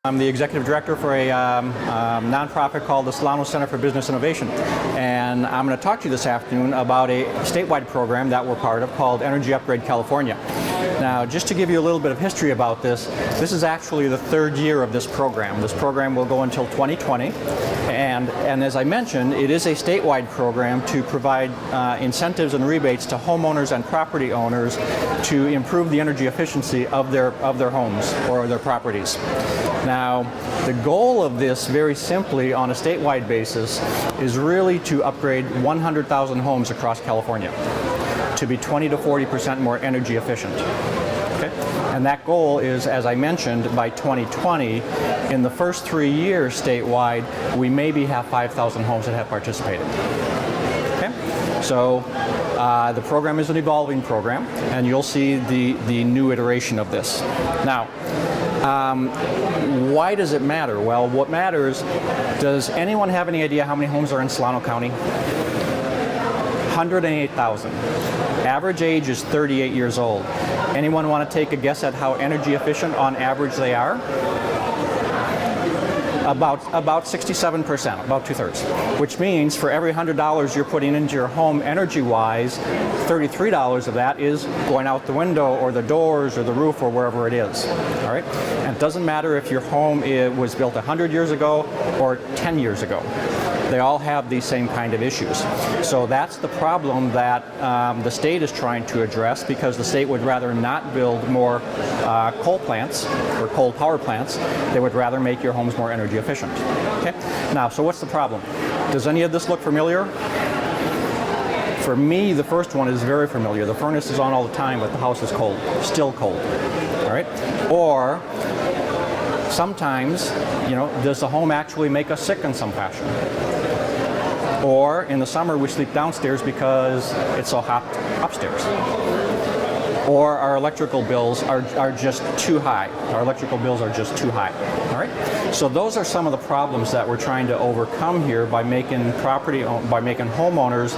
I'm the executive director for a nonprofit called the Solano Center for Business Innovation, and I'm going to talk to you this afternoon about a statewide program that we're part of called Energy Upgrade California. Now, just to give you a little bit of history about this is actually the third year of this program. This program will go until 2020, and as I mentioned, it is a statewide program to provide incentives and rebates to homeowners and property owners to improve the energy efficiency of their homes or their properties. Now, the goal of this, very simply on a statewide basis, is really to upgrade 100,000 homes across California to be 20 to 40% more energy efficient. Okay? And that goal is, as I mentioned, by 2020, in the first 3 years statewide, we maybe have 5,000 homes that have participated. Okay? So the program is an evolving program, and you'll see the new iteration of this. Now, why does it matter? Well, what matters, does anyone have any idea how many homes are in Solano County? 108,000. Average age is 38 years old. Anyone want to take a guess at how energy efficient on average they are? About 67%, about 2/3, which means for every $100 you're putting into your home energy-wise, $33 of that is going out the window or the doors or the roof or wherever it is. All right, and it doesn't matter if your home was built 100 years ago or 10 years ago. They all have these same kind of issues. So that's the problem that the state is trying to address, because the state would rather not build more coal plants or coal power plants. They would rather make your homes more energy efficient. Okay? Now, so what's the problem? Does any of this look familiar? For me, the first one is very familiar. The furnace is on all the time, but the house is cold, still cold. All right? Or sometimes, does the home actually make us sick in some fashion? Or in the summer we sleep downstairs because it's so hot upstairs. Or our electrical bills are just too high. Our electrical bills are just too high. All right? So those are some of the problems that we're trying to overcome here by making homeowners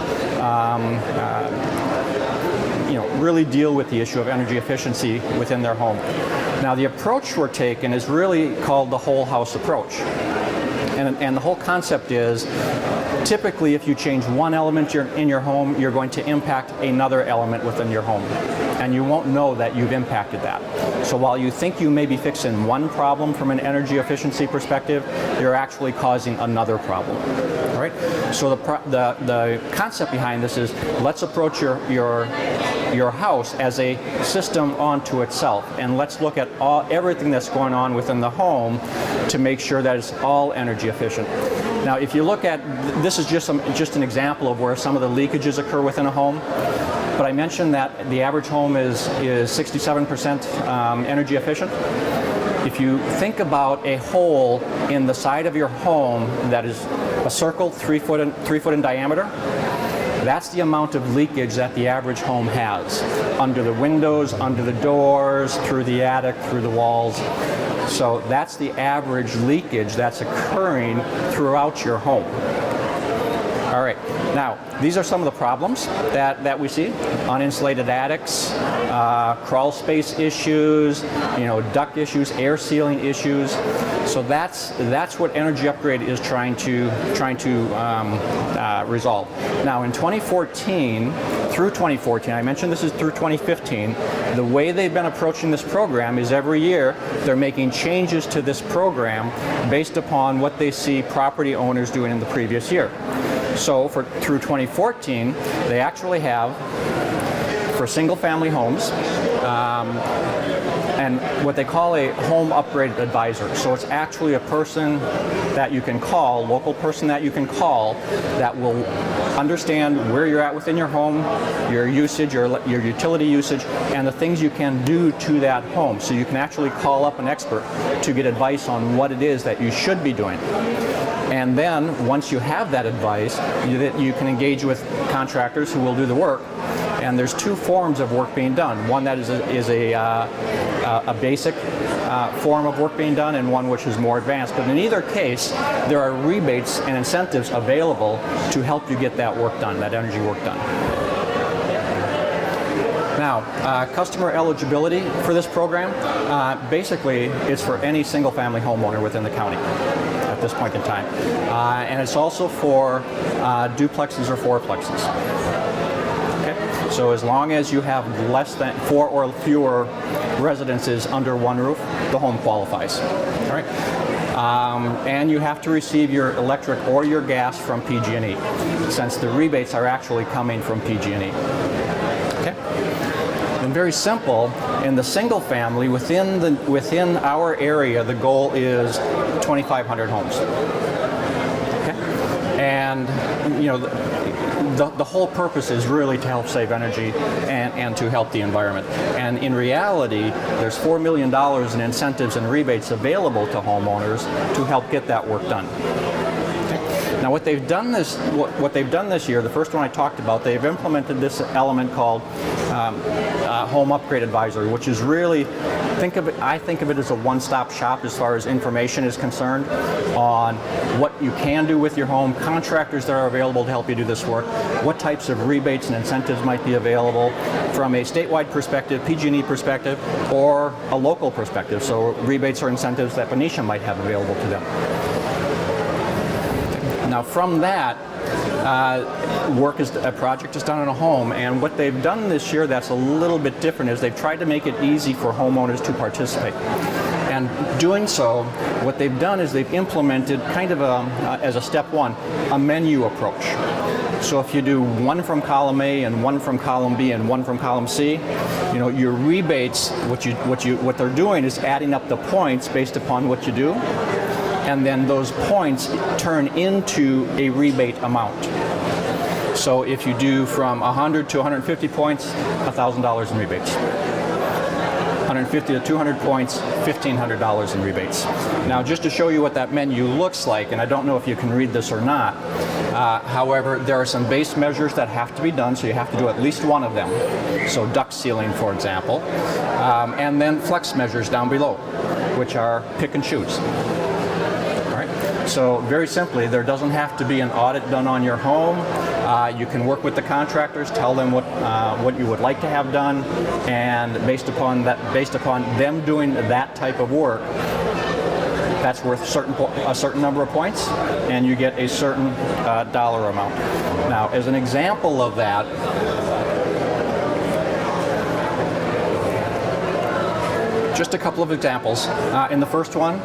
really deal with the issue of energy efficiency within their home. Now, the approach we're taking is really called the whole house approach. And the whole concept is, typically if you change one element in your home, you're going to impact another element within your home. And you won't know that you've impacted that. So while you think you may be fixing one problem from an energy efficiency perspective, you're actually causing another problem. All right? So the concept behind this is, let's approach your house as a system onto itself, and let's look at everything that's going on within the home to make sure that it's all energy efficient. Now, if you look at, this is just an example of where some of the leakages occur within a home. But I mentioned that the average home is 67% energy efficient. If you think about a hole in the side of your home that is a circle 3 foot in diameter, that's the amount of leakage that the average home has. Under the windows, under the doors, through the attic, through the walls. So that's the average leakage that's occurring throughout your home. All right, now these are some of the problems that we see: uninsulated attics, crawl space issues, duct issues, air sealing issues. So that's what Energy Upgrade is trying to resolve. Now, in 2014 through 2014, I mentioned this is through 2015. The way they've been approaching this program is every year they're making changes to this program based upon what they see property owners doing in the previous year. So through 2014, they actually have, for single-family homes, and what they call a home upgrade advisor. So it's actually a person that you can call, local person that you can call, that will understand where you're at within your home, your usage, your utility usage, and the things you can do to that home. So you can actually call up an expert to get advice on what it is that you should be doing. And then, once you have that advice, you can engage with contractors who will do the work. And there's two forms of work being done. One that is a basic form of work being done, and one which is more advanced. But in either case, there are rebates and incentives available to help you get that work done, that energy work done. Now, customer eligibility for this program, basically it's for any single-family homeowner within the county at this point in time. And it's also for duplexes or fourplexes. Okay? So as long as you have less than 4 or fewer residences under one roof, the home qualifies. All right? And you have to receive your electric or your gas from PG&E, since the rebates are actually coming from PG&E. Okay? And very simple, in the single family, within our area, the goal is 2,500 homes. Okay? And you know, the whole purpose is really to help save energy and to help the environment. And in reality, there's $4 million in incentives and rebates available to homeowners to help get that work done. Now, what they've done this year, the first one I talked about, they've implemented this element called Home Upgrade Advisory, which is really, I think of it as a one-stop shop as far as information is concerned on what you can do with your home, contractors that are available to help you do this work, what types of rebates and incentives might be available from a statewide perspective, PG&E perspective, or a local perspective, so rebates or incentives that Benicia might have available to them. Now, from that, a project is done in a home, and what they've done this year that's a little bit different is they've tried to make it easy for homeowners to participate. And doing so, what they've done is they've implemented kind of as a step one, a menu approach. So if you do one from column A and one from column B and one from column C, you know, your rebates, what they're doing is adding up the points based upon what you do, and then those points turn into a rebate amount. So if you do from 100 to 150 points, $1,000 in rebates. 150 to 200 points, $1,500 in rebates. Now, just to show you what that menu looks like, and I don't know if you can read this or not, however, there are some base measures that have to be done, so you have to do at least one of them. So duct sealing, for example, and then flex measures down below, which are pick and choose. So very simply, there doesn't have to be an audit done on your home. You can work with the contractors, tell them what you would like to have done, and based upon them doing that type of work, that's worth a certain number of points, and you get a certain dollar amount. Now, as an example of that, just a couple of examples. In the first one,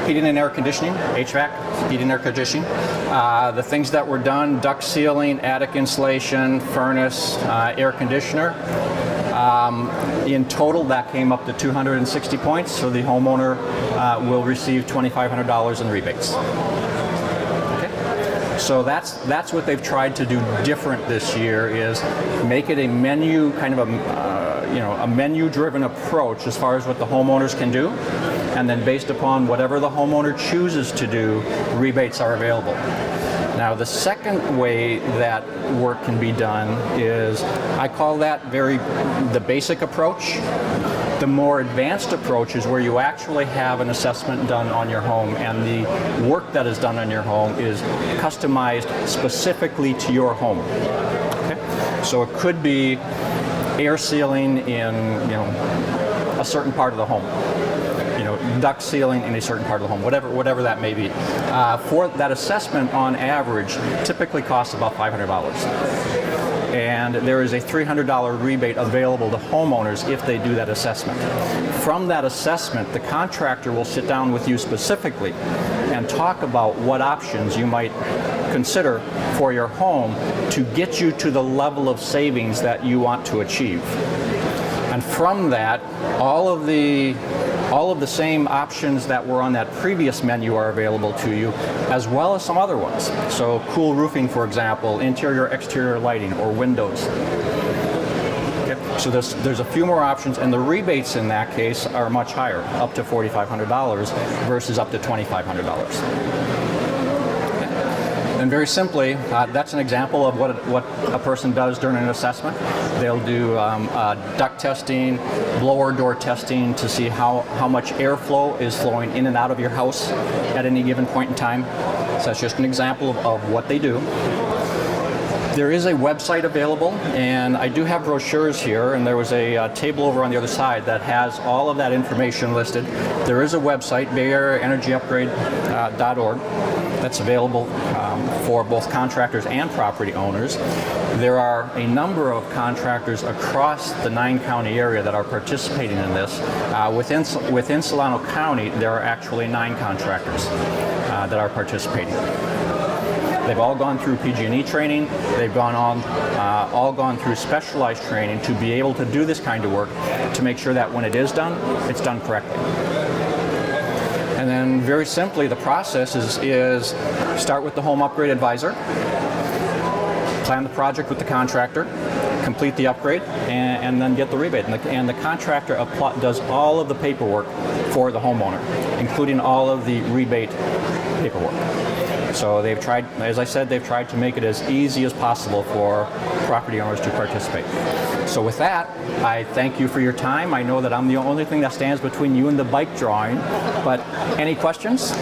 heating and air conditioning, HVAC, heating and air conditioning. The things that were done, duct sealing, attic insulation, furnace, air conditioner. In total, that came up to 260 points, so the homeowner will receive $2,500 in rebates. Okay? So that's what they've tried to do different this year, is make it a menu, kind of a menu-driven approach as far as what the homeowners can do, and then based upon whatever the homeowner chooses to do, rebates are available. Now, the second way that work can be done is, I call that the basic approach. The more advanced approach is where you actually have an assessment done on your home, and the work that is done on your home is customized specifically to your home. Okay? So it could be air sealing in a certain part of the home, duct sealing in a certain part of the home, whatever that may be. For that assessment, on average, typically costs about $500. And there is a $300 rebate available to homeowners if they do that assessment. From that assessment, the contractor will sit down with you specifically and talk about what options you might consider for your home to get you to the level of savings that you want to achieve. And from that, all of the same options that were on that previous menu are available to you, as well as some other ones. So cool roofing, for example, interior, exterior lighting, or windows. Okay. So there's a few more options, and the rebates in that case are much higher, up to $4,500 versus up to $2,500. And very simply, that's an example of what a person does during an assessment. They'll do duct testing, blower door testing to see how much airflow is flowing in and out of your house at any given point in time. So that's just an example of what they do. There is a website available, and I do have brochures here, and there was a table over on the other side that has all of that information listed. There is a website, BayAreaEnergyUpgrade.org, that's available for both contractors and property owners. There are a number of contractors across the 9-county area that are participating in this. Within Solano County, there are actually 9 contractors that are participating. They've all gone through PG&E training. They've all gone through specialized training to be able to do this kind of work, to make sure that when it is done, it's done correctly. And then very simply, the process is start with the home upgrade advisor, plan the project with the contractor, complete the upgrade, and then get the rebate. And the contractor does all of the paperwork for the homeowner, including all of the rebate paperwork. So they've tried, as I said, they've tried to make it as easy as possible for property owners to participate. So with that, I thank you for your time. I know that I'm the only thing that stands between you and the bike drawing, but any questions?